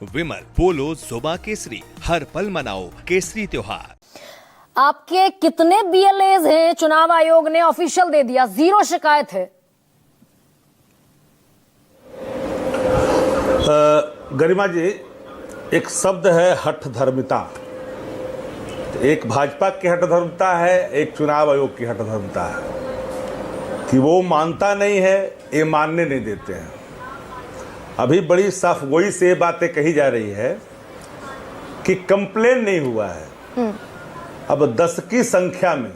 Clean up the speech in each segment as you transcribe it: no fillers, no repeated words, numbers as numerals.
विमल पोलो जुबा केसरी, हर पल मनाओ केसरी त्योहार। आपके कितने बीएलएज हैं? चुनाव आयोग ने ऑफिशियल दे दिया, 0 शिकायत है। गरिमा जी, एक शब्द है हठ धर्मिता। एक भाजपा की हठ धर्मिता है, एक चुनाव आयोग की हठ धर्मिता है कि वो मानता नहीं है, ये मानने नहीं देते हैं। अभी बड़ी साफ गोई से बातें कही जा रही है कि कंप्लेन नहीं हुआ है। अब 10 की संख्या में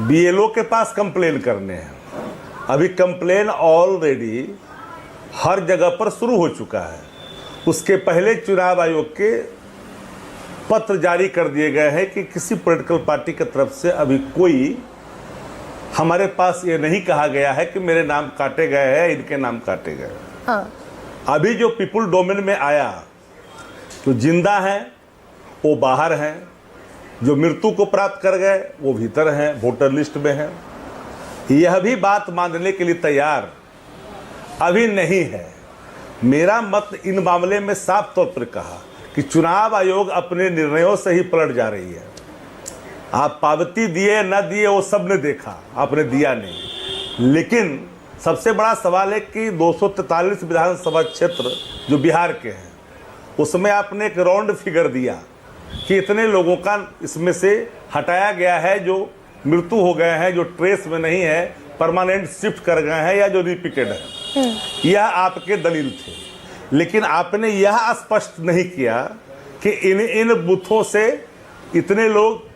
बीएलओ के पास कंप्लेन करने हैं। अभी कंप्लेन ऑलरेडी हर जगह पर शुरू हो चुका है। उसके पहले चुनाव आयोग के पत्र जारी कर दिए गए हैं कि किसी पॉलिटिकल पार्टी की तरफ से अभी कोई हमारे पास ये नहीं कहा गया है कि मेरे नाम काटे गए हैं, इनके नाम काटे गए। हाँ। अभी जो पीपुल डोमेन में आया, जो जिंदा हैं वो बाहर हैं, जो मृत्यु को प्राप्त कर गए वो भीतर हैं, वोटर लिस्ट में हैं। यह भी बात मानने के लिए तैयार अभी नहीं है। मेरा मत इन मामले में साफ तौर पर कहा कि चुनाव आयोग अपने निर्णयों से ही पलट जा रही है। आप पावती दिए न दिए वो सब ने देखा, आपने दिया नहीं। लेकिन सबसे बड़ा सवाल है कि 243 विधानसभा क्षेत्र जो बिहार के हैं, उसमें आपने एक राउंड फिगर दिया कि इतने लोगों का इसमें से हटाया गया है, जो मृत्यु हो गए हैं, जो ट्रेस में नहीं है, परमानेंट शिफ्ट कर गए हैं या जो रिपीटेड है। यह आपके दलील थे, लेकिन आपने यह स्पष्ट नहीं किया कि इन बूथों से इतने लोग,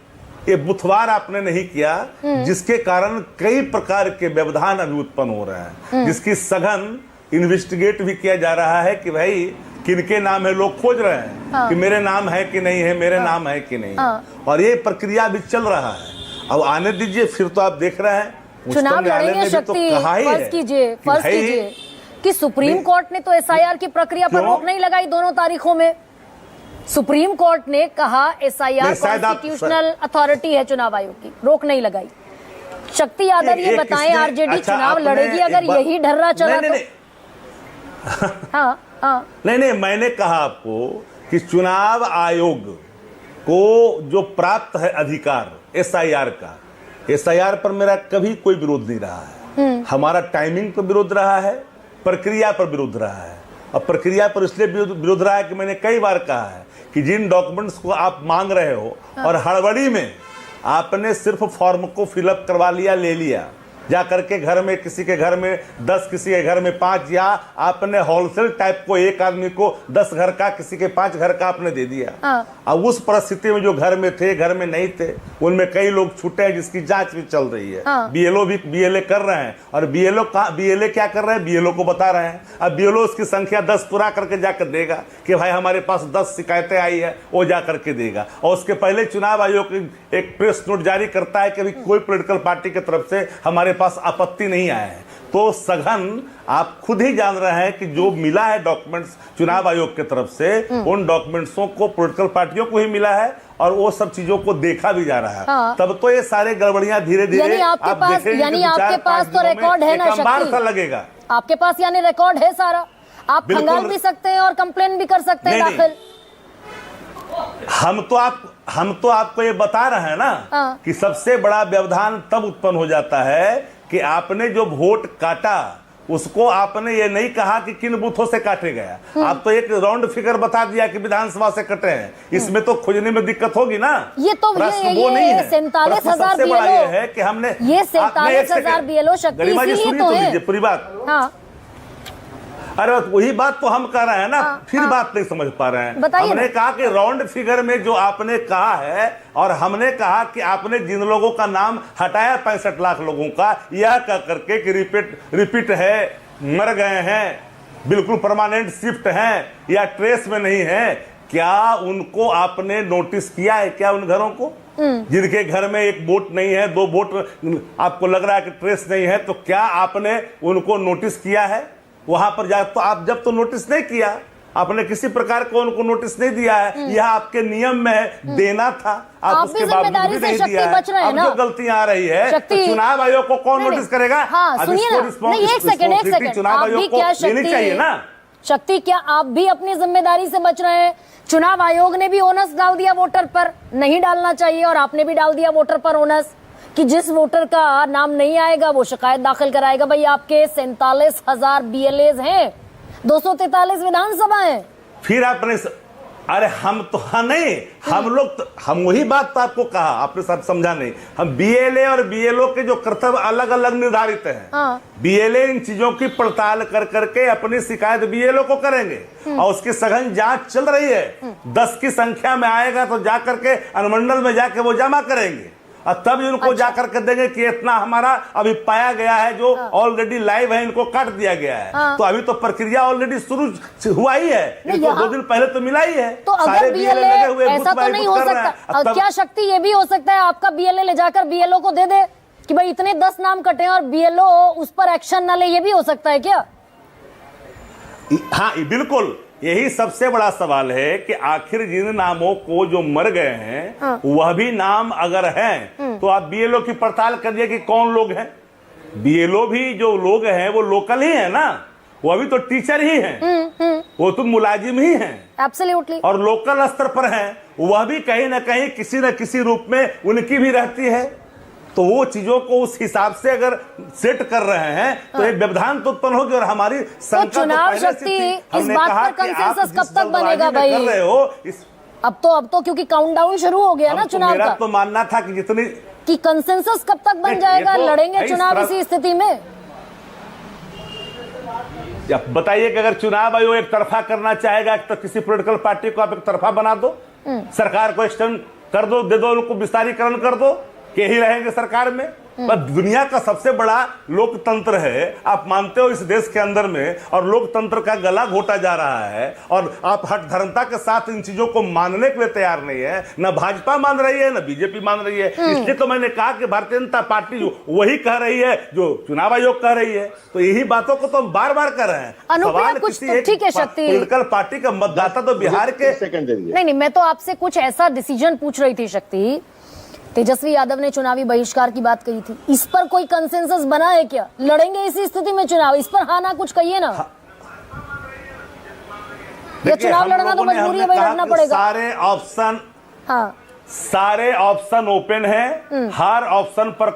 ये बुथवार आपने नहीं किया, जिसके कारण कई प्रकार के व्यवधान अभी उत्पन्न हो रहे हैं, जिसकी सघन इन्वेस्टिगेट भी किया जा रहा है कि भाई किनके नाम है। लोग खोज रहे हैं कि मेरे नाम है कि नहीं है, मेरे नाम है कि नहीं है। और ये प्रक्रिया भी चल रहा है। अब आने दीजिए, फिर तो आप देख रहे हैं चुनाव लड़ेंगे। शक्ति, फर्ज कीजिए कि सुप्रीम कोर्ट ने तो एसआईआर की प्रक्रिया पर रोक नहीं लगाई दोनों तारीखों में। सुप्रीम कोर्ट ने कहा एसआईआर कॉन्स्टिट्यूशनल अथॉरिटी है, चुनाव आयोग की रोक नहीं लगाई। शक्ति यादव ये बताएं, आरजेडी चुनाव लड़ेगी अगर यही ढर्रा चला तो? हाँ। नहीं, मैंने कहा आपको कि चुनाव आयोग को जो प्राप्त है अधिकार एसआईआर का, एसआईआर पर मेरा कभी कोई विरोध नहीं रहा है। हमारा टाइमिंग पर विरोध रहा है, प्रक्रिया पर विरोध रहा है। और प्रक्रिया पर इसलिए विरोध रहा है कि मैंने कई बार कहा है कि जिन डॉक्यूमेंट्स को आप मांग रहे हो और हड़बड़ी में आपने सिर्फ फॉर्म को फिलअप करवा लिया, ले लिया, जा करके घर में किसी के घर में 10, किसी के घर में 5, या आपने होलसेल टाइप को एक आदमी को 10 घर का, किसी के 5 घर का आपने दे दिया। अब उस परिस्थिति में जो घर में थे, घर में नहीं थे, उनमें कई लोग छूटे हैं, जिसकी जांच भी चल रही है। बीएलओ भी बीएलए कर रहे हैं। और बीएलए क्या कर रहे हैं, बीएलओ को बता रहे हैं। अब बीएलओ उसकी संख्या 10 पूरा करके जाकर देगा कि भाई हमारे पास 10 शिकायतें आई है, वो जा करके देगा। और उसके पहले चुनाव आयोग एक प्रेस नोट जारी करता है कि कोई पॉलिटिकल पार्टी की तरफ से हमारे पास आपत्ति नहीं आया है। तो सघन आप खुद ही जान रहे हैं कि जो मिला है डॉक्यूमेंट्स चुनाव आयोग की तरफ से, उन डॉक्यूमेंट्सों को पॉलिटिकल पार्टियों को ही मिला है और वो सब चीजों को देखा भी जा रहा है। तब तो ये सारे गड़बड़ियां धीरे धीरे आपके पास तो रिकॉर्ड है ना शक्ति? लगेगा आपके पास, यानी रिकॉर्ड है सारा। आप खंगाल भी सकते हैं और कंप्लेन भी कर सकते हैं दाखिल। हम तो आपको ये बता रहे हैं ना कि सबसे बड़ा व्यवधान तब उत्पन्न हो जाता है कि आपने जो वोट काटा उसको आपने ये नहीं कहा कि किन बूथों से काटे गया। आप तो एक राउंड फिगर बता दिया कि विधानसभा से कटे हैं। इसमें तो खोजने में दिक्कत होगी ना। ये तो वो नहीं है। 47,000 बीएलओ है कि हमने ये 47,000 बीएलओ शक्ति, इसीलिए तो है पूरी बात। अरे वही बात तो हम कह रहे हैं ना। फिर बात नहीं समझ पा रहे हैं। हमने कहा कि राउंड फिगर में जो आपने कहा है, और हमने कहा कि आपने जिन लोगों का नाम हटाया 65 लाख लोगों का, यह कह करके कि रिपीट है, मर गए हैं, बिल्कुल परमानेंट शिफ्ट हैं या ट्रेस में नहीं है, क्या उनको आपने नोटिस किया है क्या उन घरों को? जिनके घर में 1 वोट नहीं है, 2 वोट आपको लग रहा है कि ट्रेस नहीं है, तो क्या आपने उनको नोटिस किया है वहां पर जा? तो आप जब तो नोटिस नहीं किया, आपने किसी प्रकार को उनको नोटिस नहीं दिया है, यह आपके नियम में है, देना था, आप उसके बावजूद भी नहीं दिया है। अब जो गलतियां आ रही है तो चुनाव आयोग को कौन नोटिस करेगा? सुनिए ना, एक सेकंड चुनाव आयोग को लेनी चाहिए ना। शक्ति, क्या आप भी अपनी जिम्मेदारी से बच रहे हैं? चुनाव आयोग ने भी ओनस डाल दिया वोटर पर, नहीं डालना चाहिए, और आपने भी डाल दिया वोटर पर ओनस कि जिस वोटर का नाम नहीं आएगा वो शिकायत दाखिल कराएगा। भाई आपके 47,000 BLAs हैं, 243 विधानसभा हैं। फिर आपने अरे हम तो नहीं, हम लोग तो, हम वही बात तो आपको कहा, आपने सब समझा नहीं। हम BLA और BLO के जो कर्तव्य अलग अलग निर्धारित हैं। हाँ। BLA इन चीजों की पड़ताल कर करके अपनी शिकायत BLO को करेंगे और उसकी सघन जांच चल रही है। 10 की संख्या में आएगा तो जा करके अनुमंडल में जाके वो जमा करेंगे और तब उनको अच्छा। जाकर के देंगे कि इतना हमारा अभी पाया गया है, जो ऑलरेडी लाइव है, इनको काट दिया गया है। हाँ। तो अभी तो प्रक्रिया ऑलरेडी शुरू हुआ ही है, इनको 2 दिन पहले तो मिला ही है। तो अगर BLA ऐसा तो नहीं हो सकता, क्या शक्ति ये भी हो सकता है आपका BLA ले जाकर BLO को दे दे कि भाई इतने 10 नाम कटे और BLO उस पर एक्शन न ले? ये भी हो सकता है क्या? हाँ बिल्कुल, यही सबसे बड़ा सवाल है कि आखिर जिन नामों को जो मर गए हैं, हाँ। वह भी नाम अगर हैं तो आप BLO की पड़ताल करिए कि कौन लोग हैं। BLO भी जो लोग हैं वो लोकल ही है ना, वो अभी तो टीचर ही हैं, वो तो मुलाजिम ही हैं। एब्सोल्युटली। और लोकल स्तर पर हैं, वह भी कहीं ना कहीं किसी न किसी रूप में उनकी भी रहती है। तो वो चीजों को उस हिसाब से अगर सेट कर रहे हैं तो एक व्यवधान तो उत्पन्न होगी। और हमारी तो चुनाव शक्ति इस बात पर कंसेंसस कब तक बनेगा भाई? कर रहे हो अब तो क्योंकि काउंटडाउन शुरू हो गया ना चुनाव मेरा का। तो मानना था कि जितनी कि कंसेंसस कब तक बन जाएगा, लड़ेंगे चुनाव इसी स्थिति में? बताइए कि अगर चुनाव आयोग एक तरफा करना चाहेगा तो किसी पॉलिटिकल पार्टी को आप एक तरफा बना दो, सरकार को एक्सटेंड कर दो, दे दो, उनको विस्तारीकरण कर दो कि यही रहेंगे सरकार में। पर दुनिया का सबसे बड़ा लोकतंत्र है, आप मानते हो इस देश के अंदर में, और लोकतंत्र का गला घोटा जा रहा है और आप हठधर्मता के साथ इन चीजों को मानने के लिए तैयार नहीं है। न भाजपा मान रही है, न BJP मान रही है। इसलिए तो मैंने कहा कि भारतीय जनता पार्टी वही कह रही है जो चुनाव आयोग कह रही है। तो यही बातों को तो हम बार बार कर रहे हैं। अनुप्रिया कुछ तो ठीक है शक्ति, पॉलिटिकल पार्टी का मतदाता तो बिहार के नहीं, मैं तो आपसे कुछ ऐसा डिसीजन पूछ रही थी शक्ति। तेजस्वी यादव ने चुनावी बहिष्कार की बात कही थी, इस पर कोई कंसेंसस बना है क्या? लड़ेंगे इसी स्थिति में चुनाव, इस पर हाँ ना कुछ कहिए ना। ये चुनाव लड़ना तो मजबूरी है भाई, लड़ना पड़ेगा। सारे ऑप्शन ओपन है, हर ऑप्शन पर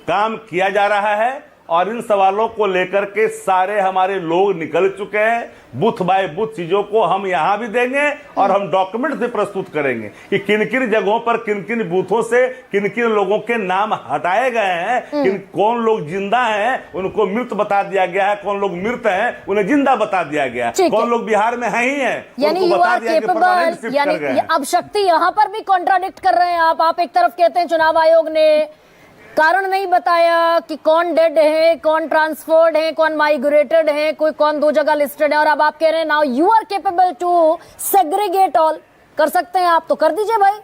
काम किया जा रहा है और इन सवालों को लेकर के सारे हमारे लोग निकल चुके हैं। बूथ बाय बूथ चीजों को हम यहां भी देंगे और हम डॉक्यूमेंट भी प्रस्तुत करेंगे कि किन किन जगहों पर किन किन बूथों से किन किन लोगों के नाम हटाए गए हैं, कौन लोग जिंदा हैं उनको मृत बता दिया गया है, कौन लोग मृत हैं उन्हें जिंदा बता दिया गया, कौन लोग बिहार में है ही हैं यानी बता दिया केपेबल। यानी अब शक्ति यहां पर भी कॉन्ट्राडिक्ट कर रहे हैं आप एक तरफ कहते हैं चुनाव आयोग ने कारण नहीं बताया कि कौन डेड है, कौन ट्रांसफर्ड है, कौन माइग्रेटेड है, कोई कौन 2 जगह लिस्टेड है, और अब आप कह रहे हैं now you are capable to segregate all. कर सकते हैं आप तो कर दीजिए भाई।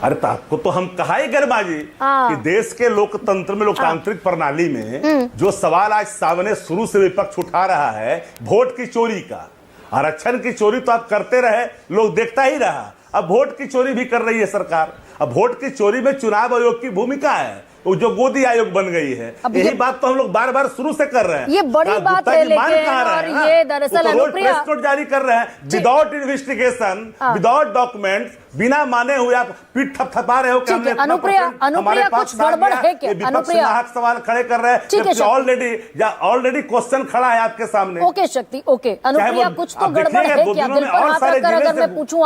अरे तो आपको तो हम कहा ही गर्बाजी कि देश के लोकतंत्र में, लोकतांत्रिक प्रणाली में जो सवाल आज सामने शुरू से विपक्ष उठा रहा है, वोट की चोरी का, आरक्षण की चोरी तो आप करते रहे, लोग देखता ही रहा। अब वोट की चोरी भी कर रही है सरकार। अब वोट की चोरी में चुनाव आयोग की भूमिका है, वो जो गोदी आयोग बन गई है। यही बात तो हम लोग बार बार शुरू से कर रहे हैं। ये बड़ी बात है लेकिन, और ये दरअसल अनुप्रिया प्रेस नोट जारी कर रहे हैं विदाउट इन्वेस्टिगेशन, विदाउट डॉक्यूमेंट्स, बिना माने हुए आप पीठ थपथपा रहे हो कि हमने अनुप्रिया कुछ गड़बड़ है क्या? अनुप्रिया सवाल खड़े कर रहे हैं, ऑलरेडी क्वेश्चन खड़ा है आपके सामने। ओके शक्ति, ओके अनुप्रिया कुछ तो गड़बड़ है क्या? बिल्कुल हाथ रखकर अगर मैं पूछूं